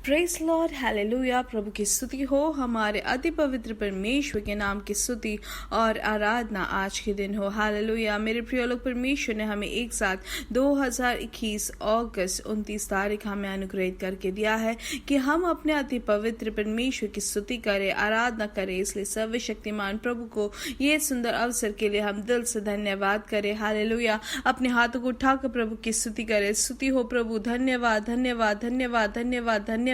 Praise Lord, hallelujah. प्रभु की स्तुति हो। हमारे अति पवित्र परमेश्वर के नाम की स्तुति और आराधना आज के दिन हो। हालेलुया। मेरे प्रिय लोग, परमेश्वर ने हमें एक साथ 2021 अगस्त 29 तारीख हमें अनुग्रहित करके दिया है कि हम अपने अति पवित्र परमेश्वर की स्तुति करें, आराधना करें। इसलिए सर्वशक्तिमान प्रभु को ये सुंदर अवसर के लिए हम दिल से धन्यवाद करें। हालेलुया। अपने हाथों को उठाकर प्रभु की स्तुति करें। स्तुति हो प्रभु, धन्यवाद धन्यवाद धन्यवाद धन्यवाद धन्यवाद।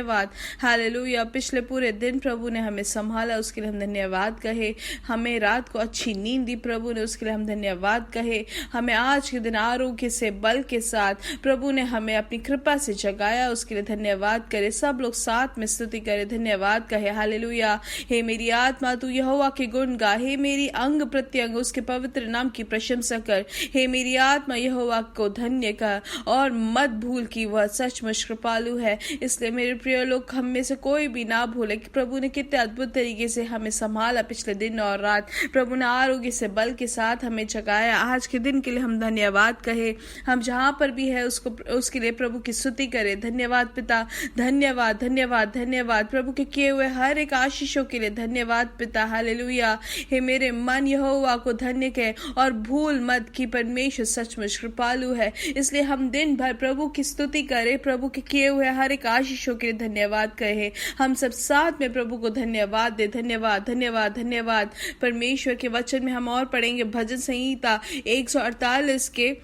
हालेलुया। पिछले पूरे दिन प्रभु ने हमें संभाला, उसके लिए हम धन्यवाद कहे। हमें रात को अच्छी नींद दी प्रभु ने, उसके लिए हम धन्यवाद कहे। हमें आज के दिन आरोग्य से, बल के साथ प्रभु ने हमें अपनी कृपा से जगाया, उसके लिए धन्यवाद करे। सब लोग साथ में स्तुति करे, धन्यवाद कहे। हालेलुया। हे मेरी आत्मा तू यहोवा के गुण गा, हे मेरी अंग प्रत्यंग उसके पवित्र नाम की प्रशंसा कर। हे मेरी आत्मा यहोवा को धन्य कर और मत भूल कि वह सचमुच कृपालु है। इसलिए मेरे प्रिय लोग, हम में से कोई भी ना भूले कि प्रभु ने कितने अद्भुत तरीके से हमें संभाला पिछले दिन और रात। प्रभु ने आरोग्य से, बल के साथ हमें जगाया। आज के दिन के लिए हम धन्यवाद कहे। हम जहां पर भी है उसके लिए प्रभु की स्तुति करें। धन्यवाद पिता, धन्यवाद धन्यवाद धन्यवाद। प्रभु के किए हुए हर एक आशीषों के लिए धन्यवाद पिता। हालेलुया। हे मेरे मन यहोवा को धन्य कहे और भूल मत कि परमेश्वर सचमुच कृपालु है। इसलिए हम दिन भर प्रभु की स्तुति करें, प्रभु के किए हुए हर एक आशीषों के लिए धन्यवाद कहे। हम सब साथ में प्रभु को धन्यवाद दे। धन्यवाद धन्यवाद धन्यवाद। परमेश्वर के वचन में हम और पढ़ेंगे भजन संहिता 148 के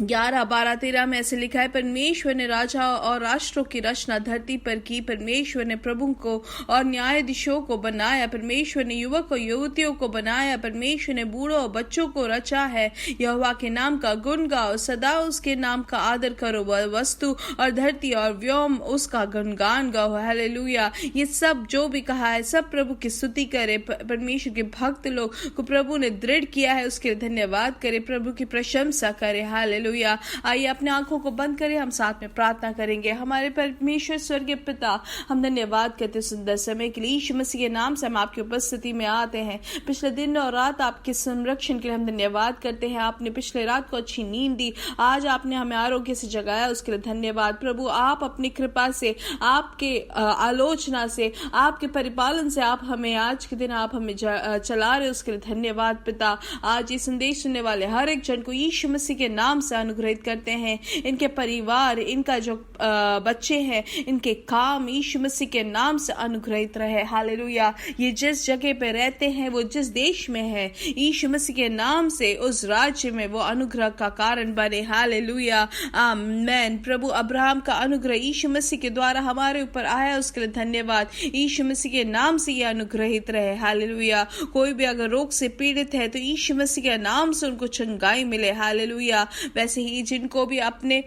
11, 12, 13 में ऐसे लिखा है, परमेश्वर ने राजा और राष्ट्रों की रचना धरती पर की। परमेश्वर ने प्रभु को और न्यायाधीशों को बनाया। परमेश्वर ने युवक और युवतियों को बनाया। परमेश्वर ने बूढ़ों और बच्चों को रचा है। यहोवा के नाम का गुण गाओ, सदा उसके नाम का आदर करो। वह वस्तु और धरती और व्योम उसका गुणगान गाओ। हालेलुया। ये सब जो भी कहा है सब प्रभु की स्तुति करे। परमेश्वर के भक्त लोग को प्रभु ने दृढ़ किया है, उसके लिए धन्यवाद करे, प्रभु की प्रशंसा करे। हालेलुया। आइए अपने आंखों को बंद करें, हम साथ में प्रार्थना करेंगे। हमारे परमेश्वर स्वर्गीय पिता, हम धन्यवाद करते सुंदर समय के लिए। यीशु मसीह के नाम से हम आपकी उपस्थिति में आते हैं। पिछले दिन और रात आपके संरक्षण के लिए हम धन्यवाद करते हैं। आपने पिछले रात को अच्छी नींद दी, आज आपने हमें आरोग्य से जगाया, उसके लिए धन्यवाद। प्रभु आप अपनी कृपा से, आपके आलोचना से, आपके परिपालन से आप हमें आज के दिन आप हमें चला रहे, उसके लिए धन्यवाद पिता। आज ये संदेश सुनने वाले हर एक जन को यीशु मसीह के नाम से अनुग्रहित करते हैं। इनके परिवार, इनका जो बच्चे हैं, इनके काम यीशु मसीह के नाम से अनुग्रहित रहे। हालेलुया। ये जिस जगह पे रहते हैं, वो जिस देश में है, यीशु मसीह के नाम से उस राज्य में वो अनुग्रह का कारण बने। हालेलुया। आमीन। प्रभु अब्राहम का अनुग्रह यीशु मसीह के द्वारा हमारे ऊपर आया, उसके लिए धन्यवाद। यीशु मसीह के नाम से ये अनुग्रहित रहे। हालेलुया। कोई भी अगर रोग से पीड़ित है तो यीशु मसीह के नाम से उनको चंगाई मिले। हालेलुया। वैसे ही जिनको भी अपने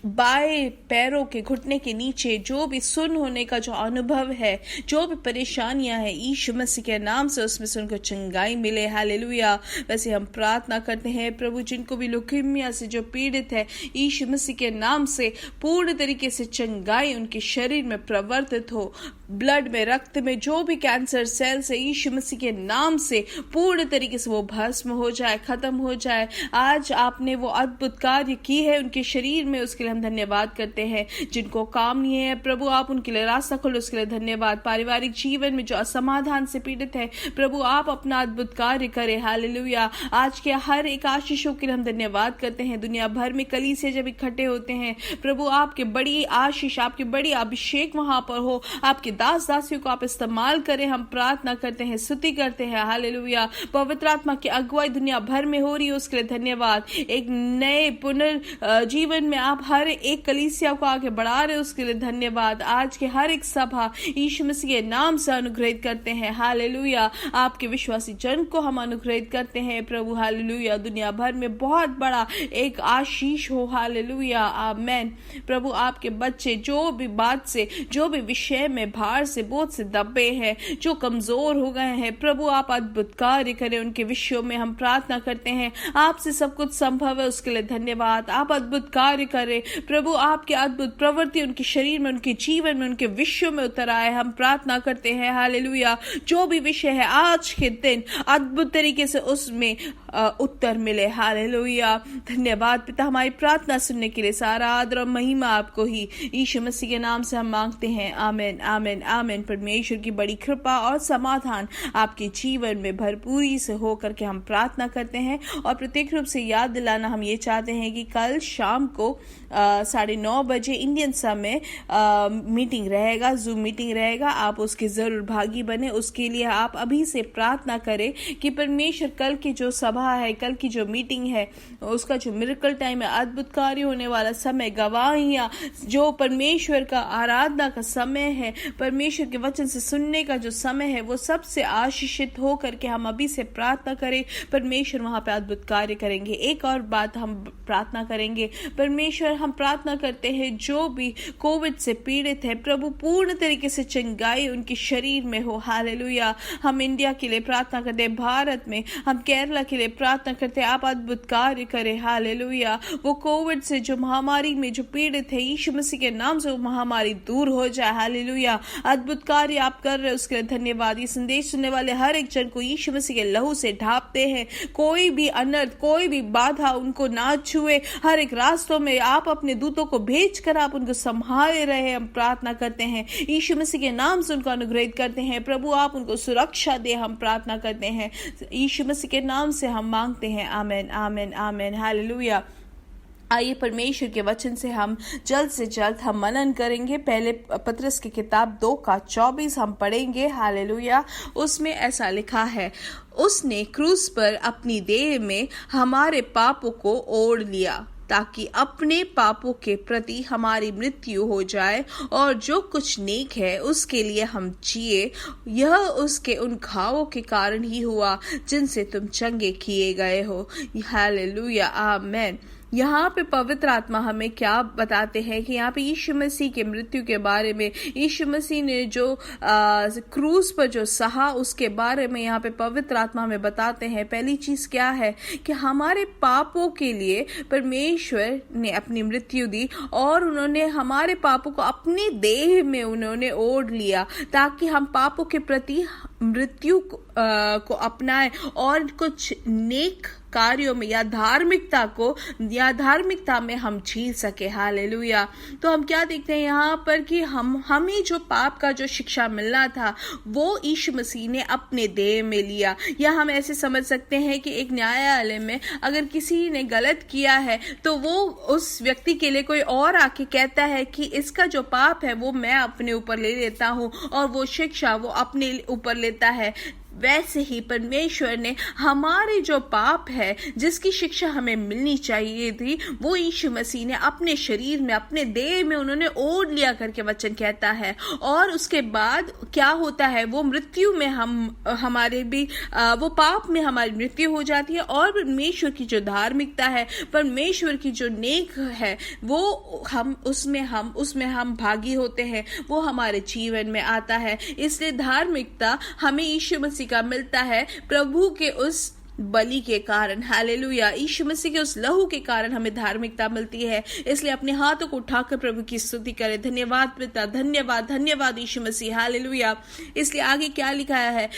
बाएं पैरों के घुटने के नीचे जो भी सुन्न होने का जो अनुभव है, जो भी परेशानियां हैं, यीशु मसीह के नाम से उसमें से उनको चंगाई मिले। हालेलुया। वैसे हम प्रार्थना करते हैं प्रभु, जिनको भी लुकीमिया से जो पीड़ित है, यीशु मसीह के नाम से पूर्ण तरीके से चंगाई उनके शरीर में प्रवर्तित हो। ब्लड में, रक्त में जो भी कैंसर सेल्स है, यीशु मसीह के नाम से पूर्ण तरीके से वो भस्म हो जाए, खत्म हो जाए। आज आपने वो अद्भुत कार्य की है उनके शरीर में, उसके लिए हम धन्यवाद करते हैं। जिनको काम नहीं है प्रभु आप उनके लिए रास्ता खोलो, उसके लिए धन्यवाद। पारिवारिक जीवन में जो असमाधान से पीड़ित है, प्रभु आप अपना अद्भुत कार्य करें। हालेलुया। आज के हर एक आशीषों के लिए हम धन्यवाद करते हैं। दुनिया भर में कलीसिया जब इकट्ठे होते हैं, प्रभु आपके बड़ी आशीष, आपके बड़ी अभिषेक वहां पर हो, आपके दास दासियों को आप इस्तेमाल करें। हम प्रार्थना करते हैं, स्तुति करते हैं। हालेलुया। पवित्र आत्मा की अगुवाई दुनिया भर में हो रही है, उसके लिए धन्यवाद। एक नए पुनर्जीवन में आप हर एक कलीसिया को आगे बढ़ा रहे, उसके लिए धन्यवाद। आज के हर एक सभा यीशु मसीह के नाम से अनुग्रहित करते हैं। हालेलुया। आपके विश्वासी जन को हम अनुग्रहित करते हैं प्रभु। हालेलुया। दुनिया भर में बहुत बड़ा एक आशीष हो। हालेलुया। आमीन। प्रभु आपके बच्चे जो भी बात से, जो भी विषय में भार से, बोझ से दबे हैं, जो कमजोर हो गए हैं, प्रभु आप अद्भुत कार्य करें उनके विषयों में। हम प्रार्थना करते हैं, आपसे सब कुछ संभव है, उसके लिए धन्यवाद। आप अद्भुत कार्य करें प्रभु आपके अद्भुत प्रवृत्ति उनके शरीर में, उनके जीवन में, उनके विश्व में उतर आए। हम प्रार्थना करते हैं हालेलुया, जो भी विषय है आज के दिन अद्भुत तरीके से उसमें उत्तर मिले। हालेलुया, धन्यवाद पिता, हमारी प्रार्थना सुनने के लिए। सारा आदर और महिमा आपको ही यीशु मसीह के नाम से हम मांगते हैं। आमीन आमीन आमीन। परमेश्वर की बड़ी कृपा और समाधान आपके जीवन में भरपूरी से हो करके हम प्रार्थना करते हैं। और प्रत्येक रूप से याद दिलाना हम ये चाहते हैं कि कल शाम को 9:30 बजे इंडियन समय मीटिंग रहेगा, जूम मीटिंग रहेगा। आप उसके जरूर भागी बने। उसके लिए आप अभी से प्रार्थना करें कि परमेश्वर कल की जो सभा है, कल की जो मीटिंग है, उसका जो मिरेकल टाइम है, अद्भुत कार्य होने वाला समय, गवाहियां, जो परमेश्वर का आराधना का समय है, परमेश्वर के वचन से सुनने का जो समय है, वो सबसे आशीषित हो करके हम अभी से प्रार्थना करें। परमेश्वर वहां पे अद्भुत कार्य करेंगे। एक और बात हम प्रार्थना करेंगे, परमेश्वर हम प्रार्थना करते हैं जो भी कोविड से पीड़ित है, प्रभु पूर्ण तरीके से चंगाई उनके शरीर में हो। हालेलुया, हम इंडिया के लिए प्रार्थना करते हैं, भारत में हम केरला के लिए प्रार्थना करते हैं, आप अद्भुत कार्य करें। हालेलुया, वो कोविड से जो महामारी में जो पीड़ित है, यीशु मसीह के नाम से वो महामारी दूर हो जाए। हालेलुया, अद्भुत कार्य आप कर रहे हैं, उसके लिए धन्यवाद। ये संदेश सुनने वाले हर एक जन को यीशु मसीह के लहू से ढापते हैं, कोई भी अनर्थ, कोई भी बाधा उनको ना छुए। हर एक रास्तों में आप अपने दूतों को भेजकर आप उनको संभाले रहे। हम प्रार्थना करते हैं, यीशु मसीह के नाम से उनको अनुग्रहित करते हैं। प्रभु आप उनको सुरक्षा दे, हम प्रार्थना करते हैं, यीशु मसीह के नाम से हम मांगते हैं। आमीन आमीन आमीन। हालेलुया। आइए परमेश्वर के वचन से हम जल्द से जल्द हम मनन करेंगे। पहले पतरस की किताब 2:24 हम पढ़ेंगे। हालेलुया, उसमें ऐसा लिखा है, उसने क्रूस पर अपनी देह में हमारे पापों को ओढ़ लिया, ताकि अपने पापों के प्रति हमारी मृत्यु हो जाए और जो कुछ नेक है उसके लिए हम जिए। यह उसके उन घावों के कारण ही हुआ जिनसे तुम चंगे किए गए हो। हालेलुया, आमीन। यहाँ पे पवित्र आत्मा हमें क्या बताते हैं कि यहाँ पे यीशु मसीह के मृत्यु के बारे में, यीशु मसीह ने जो क्रूस पर जो सहा उसके बारे में यहाँ पे पवित्र आत्मा हमें बताते हैं। पहली चीज क्या है कि हमारे पापों के लिए परमेश्वर ने अपनी मृत्यु दी और उन्होंने हमारे पापों को अपनी देह में उन्होंने ओढ़ लिया, ताकि हम पापों के प्रति मृत्यु को अपनाएं और कुछ नेक कार्यों में या धार्मिकता में हम जी सके। हालेलुया। तो हम क्या देखते हैं यहाँ पर कि हमें जो पाप का जो शिक्षा मिलना था वो यीशु मसीह ने अपने देह में लिया। या हम ऐसे समझ सकते हैं कि एक न्यायालय में अगर किसी ने गलत किया है तो वो उस व्यक्ति के लिए कोई और आके कहता है कि इसका जो पाप है वो मैं अपने ऊपर ले लेता हूँ और वो शिक्षा वो अपने ऊपर लेता है। वैसे ही परमेश्वर ने हमारे जो पाप है जिसकी शिक्षा हमें मिलनी चाहिए थी वो यीशु मसीह ने अपने शरीर में, अपने देह में उन्होंने ओढ़ लिया करके वचन कहता है। और उसके बाद क्या होता है, वो मृत्यु में हमारे भी वो पाप में हमारी मृत्यु हो जाती है और परमेश्वर की जो धार्मिकता है, परमेश्वर की जो नेक है, वो हम उसमें हम भागी होते हैं, वो हमारे जीवन में आता है। इसलिए धार्मिकता हमें यीशु मसीह का मिलता है प्रभु के उस बलि के कारण। हालेलुया, यीशु मसीह के उस लहू के कारण हमें धार्मिकता मिलती है। इसलिए अपने हाथों को उठाकर प्रभु की स्तुति करें। धन्यवाद पिता, धन्यवाद धन्यवाद यीशु मसीह। हालेलुया। इसलिए आगे क्या लिखा है,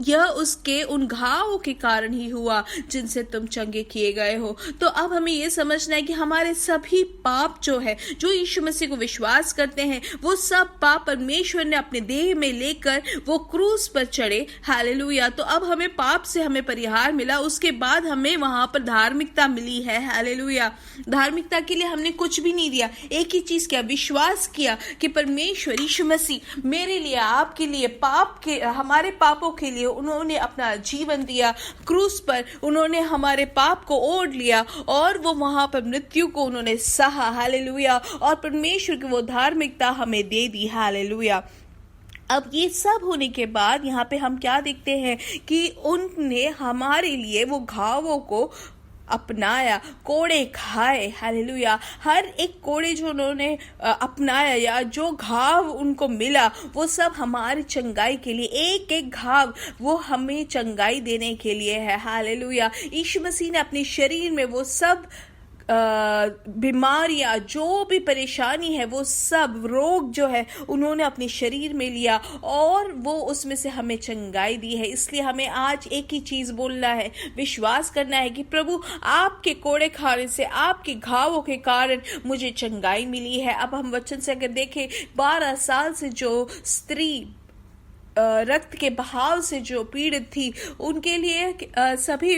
यह उसके उन घावों के कारण ही हुआ जिनसे तुम चंगे किए गए हो। तो अब हमें यह समझना है कि हमारे सभी पाप जो है, जो यीशु मसीह को विश्वास करते हैं, वो सब पाप परमेश्वर ने अपने देह में लेकर वो क्रूस पर चढ़े। हालेलुया। तो अब हमें पाप से हमें हार मिला, उसके बाद हमें वहां पर धार्मिकता मिली है। हालेलुया। धार्मिकता के लिए हमने कुछ भी नहीं दिया, एक ही चीज किया, विश्वास किया कि परमेश्वर यीशु मसीह मेरे लिए, आपके लिए, हमारे पापों के लिए उन्होंने अपना जीवन दिया। क्रूस पर उन्होंने हमारे पाप को ओढ़ लिया और वो वहां पर मृत्यु को उन्होंने सहा। हालेलुया। और परमेश्वर की वो धार्मिकता हमें दे दी। हालेलुया। अब ये सब होने के बाद यहाँ पे हम क्या देखते हैं कि उनने हमारे लिए वो घावों को अपनाया, कोड़े खाए। हालेलुया। हर एक कोड़े जो उन्होंने अपनाया या जो घाव उनको मिला वो सब हमारी चंगाई के लिए, एक एक घाव वो हमें चंगाई देने के लिए है। हालेलुया। यीशु मसीह ने अपने शरीर में वो सब बीमारियां, जो भी परेशानी है, वो सब रोग जो है उन्होंने अपने शरीर में लिया और वो उसमें से हमें चंगाई दी है। इसलिए हमें आज एक ही चीज बोलना है, विश्वास करना है कि प्रभु आपके कोड़े खाने से, आपके घावों के कारण मुझे चंगाई मिली है। अब हम वचन से अगर देखें, 12 साल से जो स्त्री रक्त के बहाव से जो पीड़ित थी, उनके लिए सभी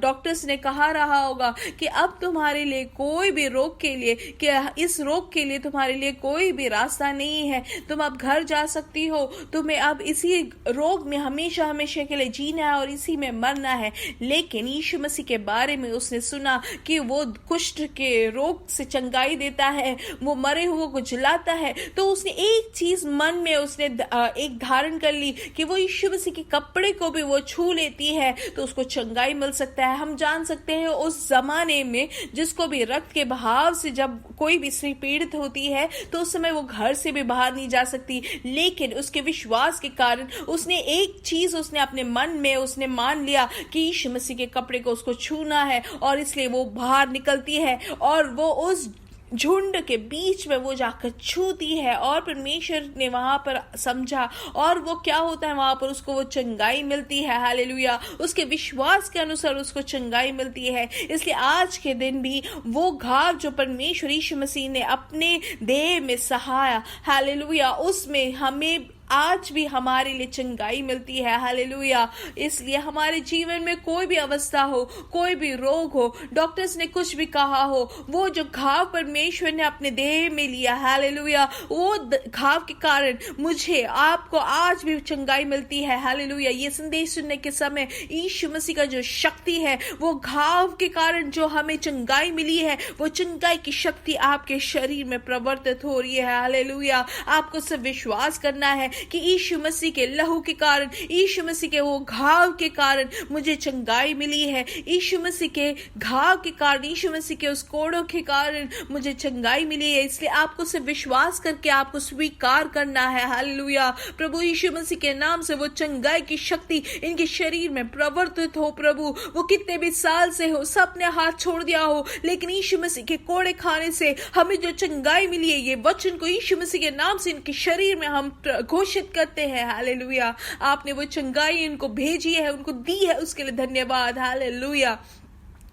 डॉक्टर्स ने कहा रहा होगा कि अब तुम्हारे लिए कोई भी रोग के लिए, कि इस रोग के लिए तुम्हारे लिए कोई भी रास्ता नहीं है, तुम अब घर जा सकती हो, तुम्हें अब इसी रोग में हमेशा हमेशा के लिए जीना है और इसी में मरना है। लेकिन यीशु मसीह के बारे में उसने सुना कि वो कुष्ठ के रोग से चंगाई देता है, वो मरे हुए को जिलाता है, तो उसने एक चीज मन में उसने एक धारण कर ली कि वो यीशु मसीह के कपड़े को भी वो छू लेती है तो उसको चंगाई मिल सकता है। हम जान सकते हैं उस जमाने में जिसको भी रक्त के बहाव से जब कोई भी स्त्री पीड़ित होती है तो उस समय वो घर से भी बाहर नहीं जा सकती, लेकिन उसके विश्वास के कारण उसने एक चीज उसने अपने मन में उसने मान लिया कि यीशु मसीह के कपड़े को उसको छूना है, और इसलिए वो बाहर निकलती है और वो उस झुंड के बीच में वो जाकर छूती है और परमेश्वर ने वहां पर समझा और वो क्या होता है, वहां पर उसको वो चंगाई मिलती है। हालेलुया, उसके विश्वास के अनुसार उसको चंगाई मिलती है। इसलिए आज के दिन भी वो घाव जो परमेश्वर यीशु मसीह ने अपने देह में सहाया, हालेलुया, उसमें हमें आज भी हमारे लिए चंगाई मिलती है। हालेलुया, इसलिए हमारे जीवन में कोई भी अवस्था हो, कोई भी रोग हो, डॉक्टर्स ने कुछ भी कहा हो, वो जो घाव परमेश्वर ने अपने देह में लिया, हालेलुया, वो घाव के कारण मुझे आपको आज भी चंगाई मिलती है। हालेलुया, ये संदेश सुनने के समय यीशु मसीह का जो शक्ति है, वो घाव के कारण जो हमें चंगाई मिली है, वो चंगाई की शक्ति आपके शरीर में प्रवर्तित हो रही है। हालेलुया, आपको सब विश्वास करना है कि यीशु मसीह के लहू के कारण, यीशु मसीह के वो घाव के कारण मुझे चंगाई मिली है। यीशु मसीह के घाव के कारण, यीशु मसीह के उस कोड़ों के कारण मुझे चंगाई मिली है। इसलिए आपको सिर्फ विश्वास करके आपको स्वीकार करना है। हालेलुया, प्रभु यीशु मसीह के नाम से वो चंगाई की शक्ति इनके शरीर में प्रवर्तित हो। प्रभु वो कितने भी साल से हो, सबने हाथ छोड़ दिया हो, लेकिन यीशु मसीह के कोड़े खाने से हमें जो चंगाई मिली है, ये वचन को यीशु मसीह के नाम से इनके शरीर में हम घोषित करते हैं। हालेलुया, आपने वो चंगाई इनको भेजी है, उनको दी है, उसके लिए धन्यवाद। हालेलुया,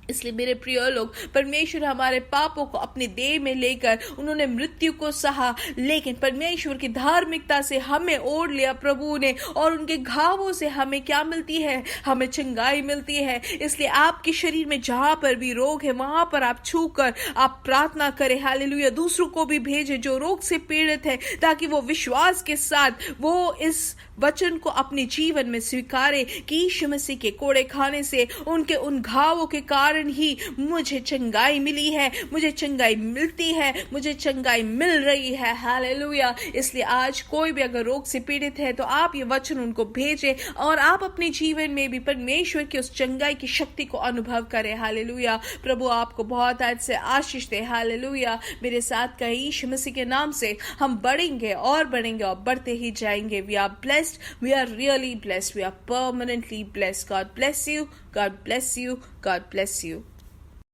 इसलिए मेरे प्रिय लोग, परमेश्वर हमारे पापों को अपने देह में लेकर उन्होंने मृत्यु को सहा, लेकिन परमेश्वर की धार्मिकता से हमें ओढ़ लिया प्रभु ने, और उनके घावों से हमें क्या मिलती है, हमें चंगाई मिलती है। इसलिए आपके शरीर में जहां पर भी रोग है, वहां पर आप छू कर आप प्रार्थना करें। हालेलुया, दूसरों को भी भेजे जो रोग से पीड़ित है, ताकि वो विश्वास के साथ वो इस वचन को अपने जीवन में स्वीकारे कि यीशु मसीह के कोड़े खाने से, उनके उन घावों के कारण ही मुझे चंगाई मिली है, मुझे चंगाई मिलती है, मुझे चंगाई मिल रही है। हालेलुया, इसलिए आज कोई भी अगर रोग से पीड़ित है तो आप ये वचन उनको भेजें और आप अपने जीवन में भी परमेश्वर की उस चंगाई की शक्ति को अनुभव करें। हालेलुया, प्रभु आपको बहुत आज से आशीष दे। हालेलुया, मेरे साथ कहे, यीशु मसीह के नाम से हम बढ़ेंगे और बढ़ते ही जाएंगे। We are blessed, we are really blessed, we are permanently blessed. God bless you, God bless you, God bless you.